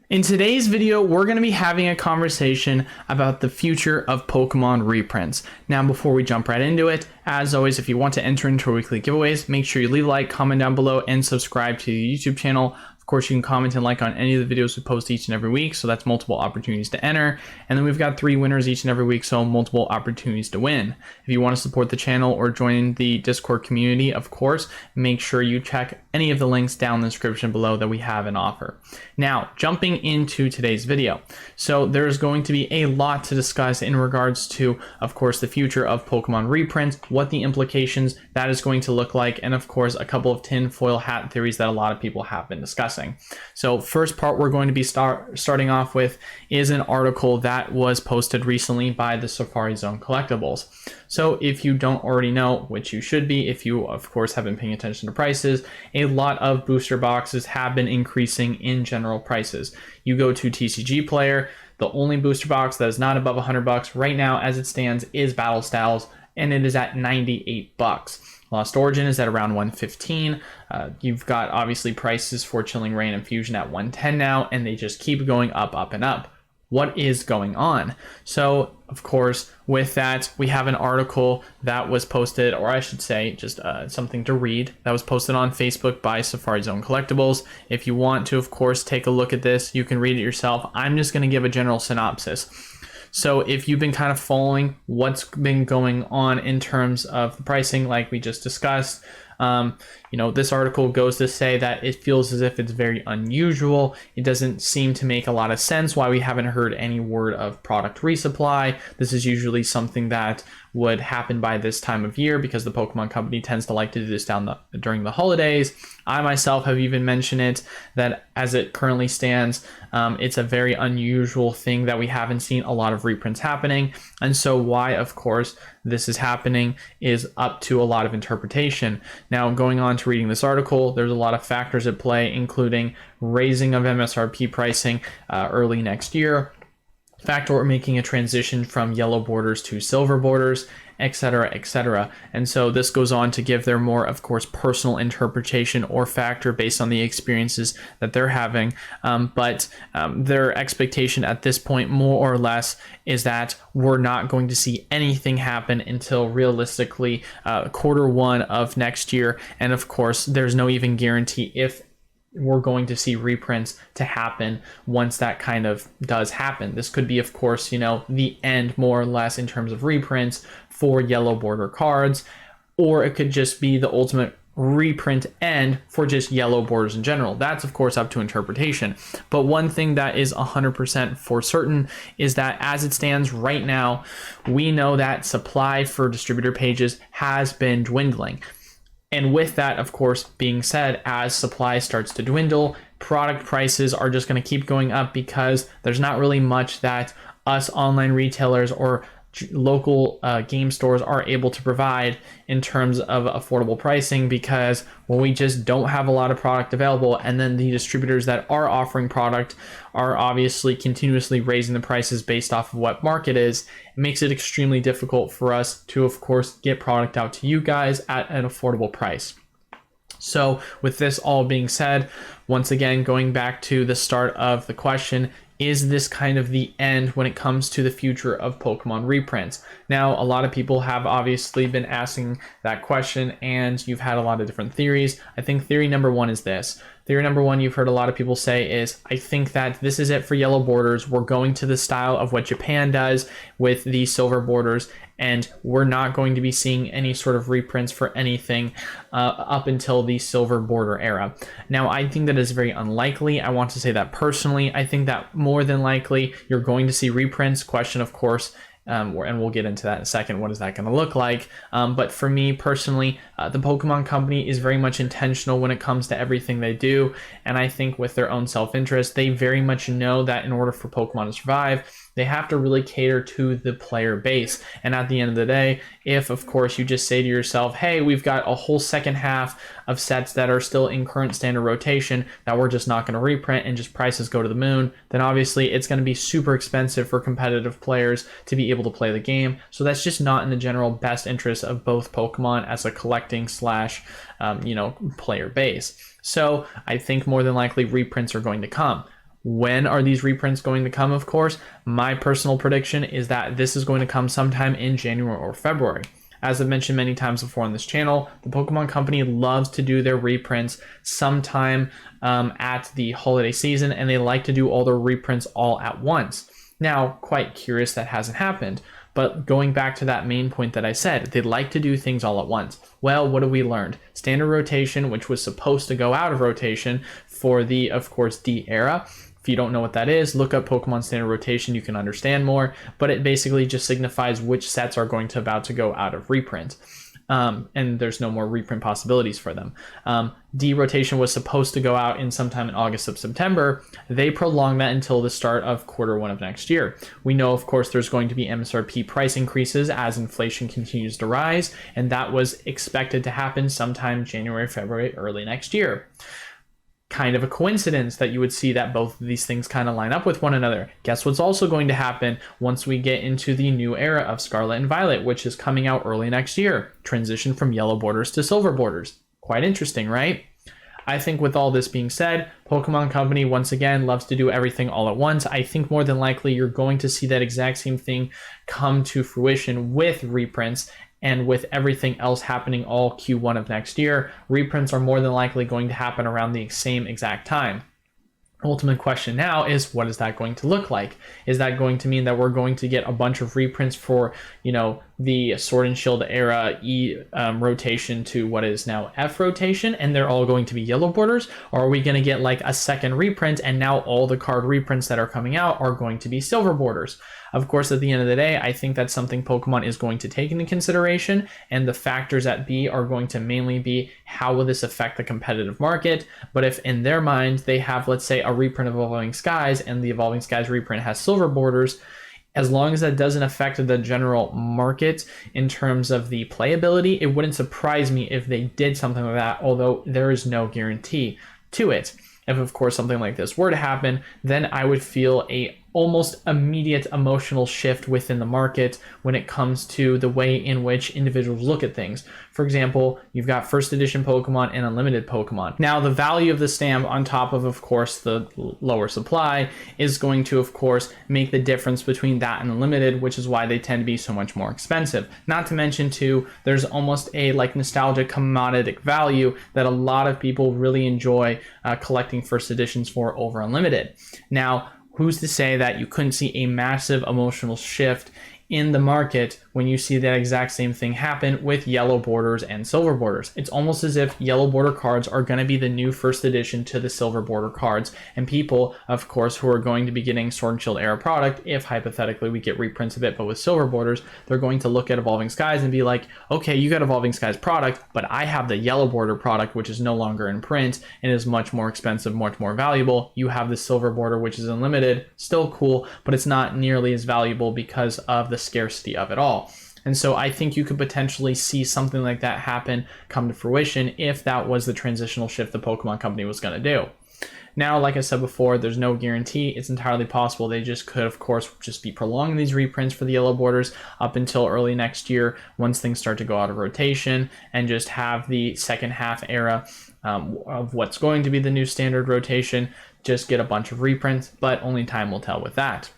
In today's video, we're going to be having a conversation about the future of Pokemon reprints. Now, before we jump right into it, as always, if you want to enter into our weekly giveaways, make sure you leave a like, comment down below, and subscribe to the YouTube channel. Of course, you can comment and like on any of the videos we post each and every week, so that's multiple opportunities to enter. And then we've got 3 winners each and every week, so multiple opportunities to win. If you want to support the channel or join the Discord community, of course, make sure you check any of the links down in the description below that we have an offer. Now, jumping into today's video. So there's going to be a lot to discuss in regards to, of course, the future of Pokemon reprints, what the implications that is going to look like, and of course, a couple of tinfoil hat theories that a lot of people have been discussing. So first part we're going to be starting off with is an article that was posted recently by the Safari Zone Collectibles. So if you don't already know, which you should be if you of course have been paying attention to prices, a lot of booster boxes have been increasing in general prices. You go to TCG Player, the only booster box that is not above $100 right now as it stands is Battle Styles, and it is at $98. Lost Origin is at around $115. You've got obviously prices for Chilling Reign and Fusion at $110 now, and they just keep going up, up, and up. What is going on? So, of course, with that, we have an article that was posted, or I should say, just something to read, that was posted on Facebook by Safari Zone Collectibles. If you want to, of course, take a look at this, you can read it yourself. I'm just going to give a general synopsis. So if you've been kind of following what's been going on in terms of the pricing, like we just discussed, this article goes to say that it feels as if it's very unusual. It doesn't seem to make a lot of sense why we haven't heard any word of product resupply. This is usually something that would happen by this time of year because the Pokemon company tends to like to do this during the holidays. I myself have even mentioned it, that as it currently stands, it's a very unusual thing that we haven't seen a lot of reprints happening. And so why, of course, this is happening is up to a lot of interpretation. Now, going on to reading this article, there's a lot of factors at play, including raising of MSRP pricing early next year, fact we're making a transition from yellow borders to silver borders, etc., etc. And so this goes on to give their more, of course, personal interpretation or factor based on the experiences that they're having. But their expectation at this point, more or less, is that we're not going to see anything happen until realistically Q1 of next year. And of course, there's no even guarantee if we're going to see reprints to happen once that kind of does happen. This could be, of course, the end more or less in terms of reprints for yellow border cards, or it could just be the ultimate reprint end for just yellow borders in general. That's of course up to interpretation. But one thing that is 100% for certain is that as it stands right now, we know that supply for distributor pages has been dwindling. And with that, of course, being said, as supply starts to dwindle, product prices are just going to keep going up because there's not really much that us online retailers or local game stores are able to provide in terms of affordable pricing, because when we just don't have a lot of product available, and then the distributors that are offering product are obviously continuously raising the prices based off of what market is, it makes it extremely difficult for us to, of course, get product out to you guys at an affordable price. So with this all being said, once again, going back to the start of the question, is this kind of the end when it comes to the future of Pokemon reprints? Now, a lot of people have obviously been asking that question, and you've had a lot of different theories. I think theory number one is this. Theory number one you've heard a lot of people say is, I think that this is it for yellow borders. We're going to the style of what Japan does with the silver borders, and we're not going to be seeing any sort of reprints for anything up until the silver border era. Now, I think that is very unlikely. I want to say that personally. I think that more than likely you're going to see reprints. Question, of course, and we'll get into that in a second. What is that going to look like? But for me personally, the Pokemon Company is very much intentional when it comes to everything they do. And I think with their own self-interest, they very much know that in order for Pokemon to survive, they have to really cater to the player base. And at the end of the day, if of course you just say to yourself, hey, we've got a whole second half of sets that are still in current standard rotation that we're just not going to reprint and just prices go to the moon, then obviously it's going to be super expensive for competitive players to be able to play the game. So that's just not in the general best interest of both Pokemon as a collecting slash player base. So I think more than likely reprints are going to come. When are these reprints going to come? Of course, my personal prediction is that this is going to come sometime in January or February. As I've mentioned many times before on this channel, the Pokemon Company loves to do their reprints sometime at the holiday season, and they like to do all their reprints all at once. Now, quite curious that hasn't happened, but going back to that main point that I said, they like to do things all at once. Well, what have we learned? Standard rotation, which was supposed to go out of rotation for the, of course, D era. If you don't know what that is, look up Pokemon Standard Rotation, you can understand more, but it basically just signifies which sets are going to about to go out of reprint. And there's no more reprint possibilities for them. D rotation was supposed to go out in sometime in August of September. They prolonged that until the start of Q1 of next year. We know, of course, there's going to be MSRP price increases as inflation continues to rise, and that was expected to happen sometime January, February, early next year. Kind of a coincidence that you would see that both of these things kind of line up with one another. Guess what's also going to happen once we get into the new era of Scarlet and Violet, which is coming out early next year? Transition from yellow borders to silver borders. Quite interesting, right? I think with all this being said, Pokemon Company once again loves to do everything all at once. I think more than likely you're going to see that exact same thing come to fruition with reprints. And with everything else happening all Q1 of next year, reprints are more than likely going to happen around the same exact time. Ultimate question now is, what is that going to look like? Is that going to mean that we're going to get a bunch of reprints for, the Sword and Shield era E rotation to what is now F rotation, and they're all going to be yellow borders? Or are we going to get like a second reprint, and now all the card reprints that are coming out are going to be silver borders? Of course, at the end of the day, I think that's something Pokemon is going to take into consideration, and the factors at B are going to mainly be how will this affect the competitive market. But if in their mind they have, let's say, a reprint of Evolving Skies, and the Evolving Skies reprint has silver borders, as long as that doesn't affect the general market in terms of the playability, it wouldn't surprise me if they did something like that, although there is no guarantee to it. If, of course, something like this were to happen, then I would feel a almost immediate emotional shift within the market when it comes to the way in which individuals look at things. For example, you've got first edition Pokemon and unlimited Pokemon. Now, the value of the stamp on top of course, the lower supply is going to, of course, make the difference between that and unlimited, which is why they tend to be so much more expensive. Not to mention, too, there's almost a nostalgic commoditic value that a lot of people really enjoy collecting first editions for over unlimited. Now, who's to say that you couldn't see a massive emotional shift in the market when you see that exact same thing happen with yellow borders and silver borders? It's almost as if yellow border cards are going to be the new first edition to the silver border cards, and people, of course, who are going to be getting Sword and Shield era product, if hypothetically we get reprints of it but with silver borders, they're going to look at Evolving Skies and be like, okay, you got Evolving Skies product, but I have the yellow border product, which is no longer in print and is much more expensive, much more valuable. You have the silver border, which is unlimited, still cool, but it's not nearly as valuable because of the scarcity of it all. And so I think you could potentially see something like that happen, come to fruition, if that was the transitional shift the Pokemon Company was going to do. Now, like I said before, there's no guarantee. It's entirely possible they just could, of course, just be prolonging these reprints for the yellow borders up until early next year once things start to go out of rotation, and just have the second half era of what's going to be the new standard rotation just get a bunch of reprints, but only time will tell with that.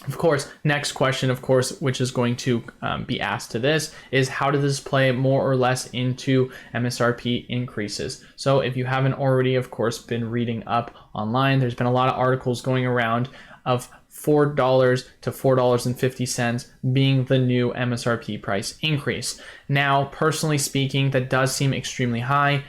Of course, next question, of course, which is going to be asked to this is, how does this play more or less into MSRP increases? So if you haven't already, of course, been reading up online, there's been a lot of articles going around of $4 to $4.50 being the new MSRP price increase. Now, personally speaking, that does seem extremely high.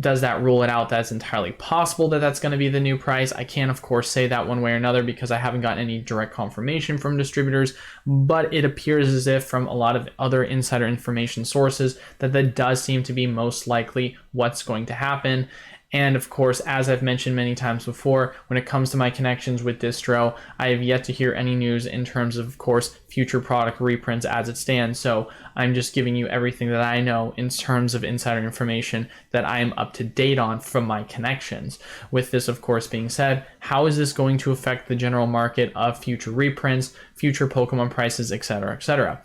Does that rule it out? That's entirely possible that that's going to be the new price. I can't, of course, say that one way or another because I haven't gotten any direct confirmation from distributors, but it appears as if from a lot of other insider information sources that does seem to be most likely what's going to happen. And of course, as I've mentioned many times before, when it comes to my connections with distro, I have yet to hear any news in terms of course, future product reprints as it stands. So I'm just giving you everything that I know in terms of insider information that I am up to date on from my connections. With this, of course, being said, how is this going to affect the general market of future reprints, future Pokemon prices, etc., etc.?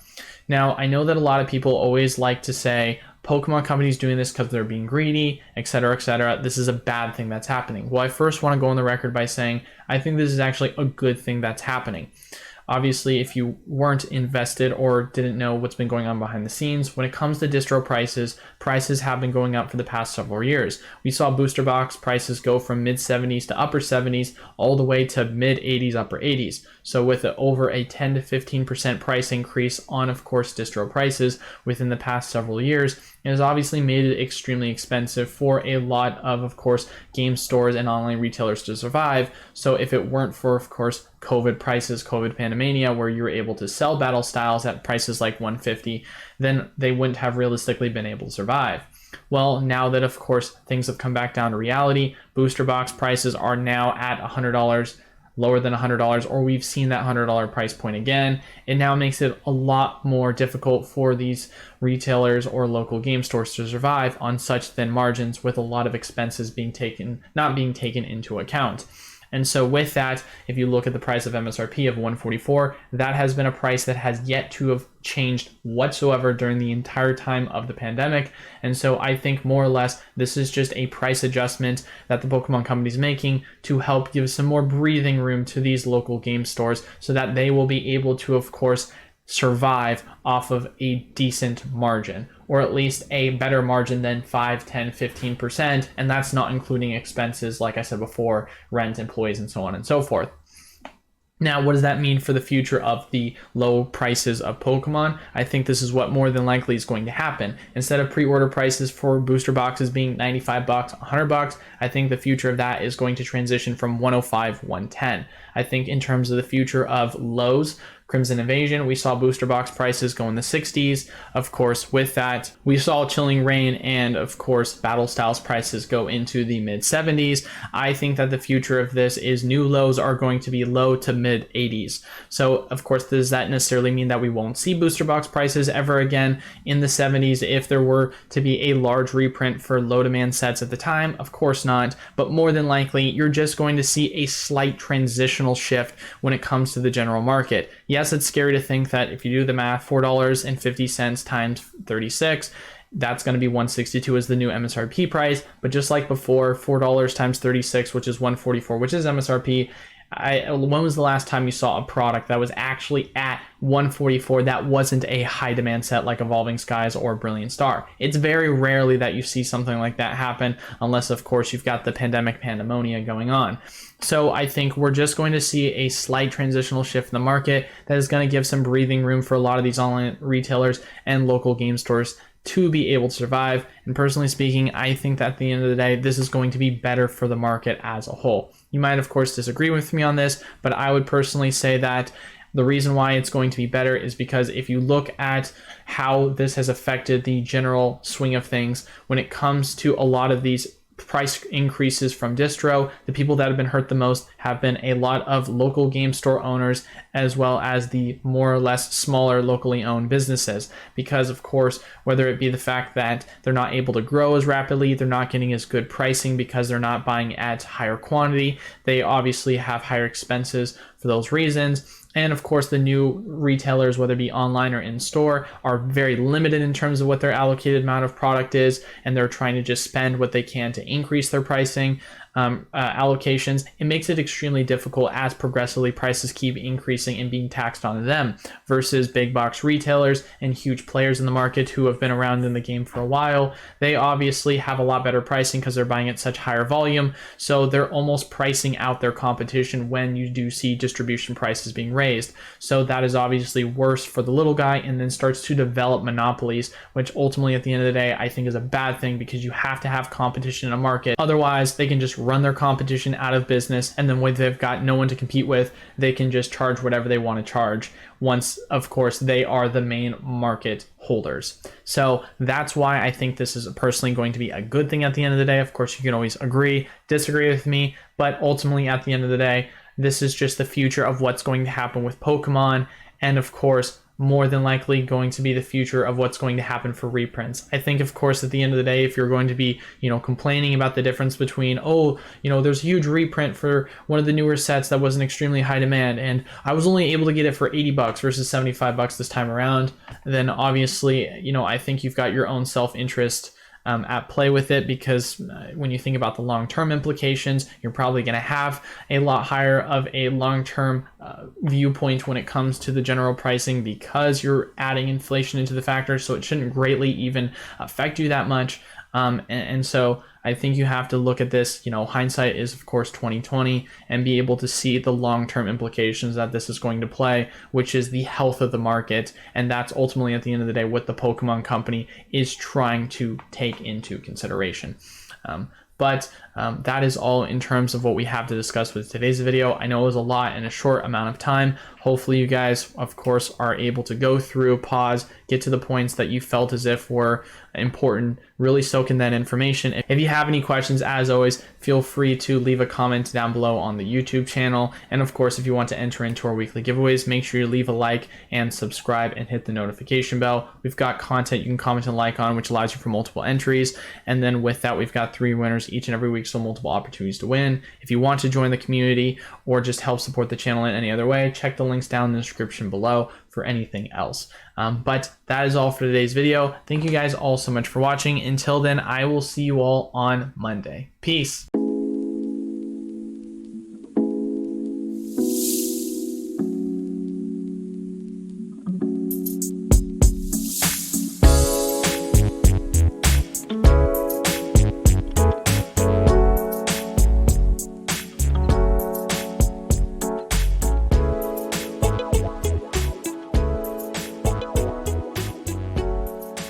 Now, I know that a lot of people always like to say Pokemon companies doing this because they're being greedy, etc., etc. This is a bad thing that's happening. Well, I first want to go on the record by saying I think this is actually a good thing that's happening. Obviously, if you weren't invested or didn't know what's been going on behind the scenes, when it comes to distro prices, prices have been going up for the past several years. We saw booster box prices go from mid 70s to upper 70s all the way to mid 80s, upper 80s. So with over a 10 to 15% price increase on, of course, distro prices within the past several years, it has obviously made it extremely expensive for a lot of course, game stores and online retailers to survive. So if it weren't for, of course, COVID prices, COVID pandemania, where you were able to sell battle styles at prices like 150, then they wouldn't have realistically been able to survive. Well, now that, of course, things have come back down to reality, booster box prices are now at $100, lower than $100, or we've seen that $100 price point again. It now makes it a lot more difficult for these retailers or local game stores to survive on such thin margins, with a lot of expenses not being taken into account. And so with that, if you look at the price of MSRP of $144, that has been a price that has yet to have changed whatsoever during the entire time of the pandemic. And so I think more or less this is just a price adjustment that the Pokemon company is making to help give some more breathing room to these local game stores so that they will be able to, of course, survive off of a decent margin, or at least a better margin than 5, 10, 15%. And that's not including expenses, like I said before, rent, employees, and so on and so forth. Now, what does that mean for the future of the low prices of Pokemon? I think this is what more than likely is going to happen. Instead of pre-order prices for booster boxes being $95, $100, I think the future of that is going to transition from $105, $110. I think in terms of the future of lows, Crimson Invasion, we saw booster box prices go in the 60s. Of course, with that, we saw Chilling Reign and, of course, Battle Styles prices go into the mid 70s. I think that the future of this is new lows are going to be low to mid 80s. So, of course, does that necessarily mean that we won't see booster box prices ever again in the 70s if there were to be a large reprint for low demand sets at the time? Of course not. But more than likely, you're just going to see a slight transitional shift when it comes to the general market. Yes, it's scary to think that if you do the math, $4.50 times 36, that's going to be $162 as the new MSRP price. But just like before, $4 times 36, which is $144, which is MSRP. When was the last time you saw a product that was actually at $144 that wasn't a high demand set like Evolving Skies or Brilliant Star? It's very rarely that you see something like that happen, unless of course you've got the pandemic pandemonia going on. So I think we're just going to see a slight transitional shift in the market that is going to give some breathing room for a lot of these online retailers and local game stores to be able to survive. And personally speaking, I think that at the end of the day, this is going to be better for the market as a whole. You might, of course, disagree with me on this, but I would personally say that the reason why it's going to be better is because if you look at how this has affected the general swing of things, when it comes to a lot of these price increases from distro, the people that have been hurt the most have been a lot of local game store owners, as well as the more or less smaller locally owned businesses, because of course, whether it be the fact that they're not able to grow as rapidly, they're not getting as good pricing because they're not buying at higher quantity, they obviously have higher expenses for those reasons. And of course, the new retailers, whether it be online or in store, are very limited in terms of what their allocated amount of product is, and they're trying to just spend what they can to increase their pricing allocations. It makes it extremely difficult as progressively prices keep increasing and being taxed on them, versus big box retailers and huge players in the market who have been around in the game for a while. They obviously have a lot better pricing because they're buying at such higher volume, so they're almost pricing out their competition when you do see distribution prices being raised. So that is obviously worse for the little guy, and then starts to develop monopolies, which ultimately at the end of the day I think is a bad thing, because you have to have competition in a market. Otherwise they can just run their competition out of business, and then when they've got no one to compete with, they can just charge whatever they want to charge, once of course they are the main market holders. So that's why I think this is personally going to be a good thing at the end of the day. Of course, you can always agree, disagree with me, but ultimately at the end of the day, this is just the future of what's going to happen with Pokemon. And of course, more than likely going to be the future of what's going to happen for reprints. I think, of course, at the end of the day, if you're going to be, complaining about the difference between, there's a huge reprint for one of the newer sets that was an extremely high demand, and I was only able to get it for $80 versus $75 this time around, then obviously, I think you've got your own self-interest at play with it, because when you think about the long-term implications, you're probably going to have a lot higher of a long-term viewpoint when it comes to the general pricing, because you're adding inflation into the factor, so it shouldn't greatly even affect you that much. And so I think you have to look at this, hindsight is of course 2020, and be able to see the long-term implications that this is going to play, which is the health of the market. And that's ultimately, at the end of the day, what the Pokemon Company is trying to take into consideration. But that is all in terms of what we have to discuss with today's video. I know it was a lot in a short amount of time. Hopefully you guys, of course, are able to go through, pause, get to the points that you felt as if were important, really soak in that information. If you have any questions, as always, feel free to leave a comment down below on the YouTube channel. And of course, if you want to enter into our weekly giveaways, make sure you leave a like and subscribe and hit the notification bell. We've got content you can comment and like on, which allows you for multiple entries. And then with that, we've got 3 winners each and every week, so multiple opportunities to win. If you want to join the community or just help support the channel in any other way, check the links down in the description below for anything else. But that is all for today's video. Thank you guys all so much for watching. Until then, I will see you all on Monday. Peace.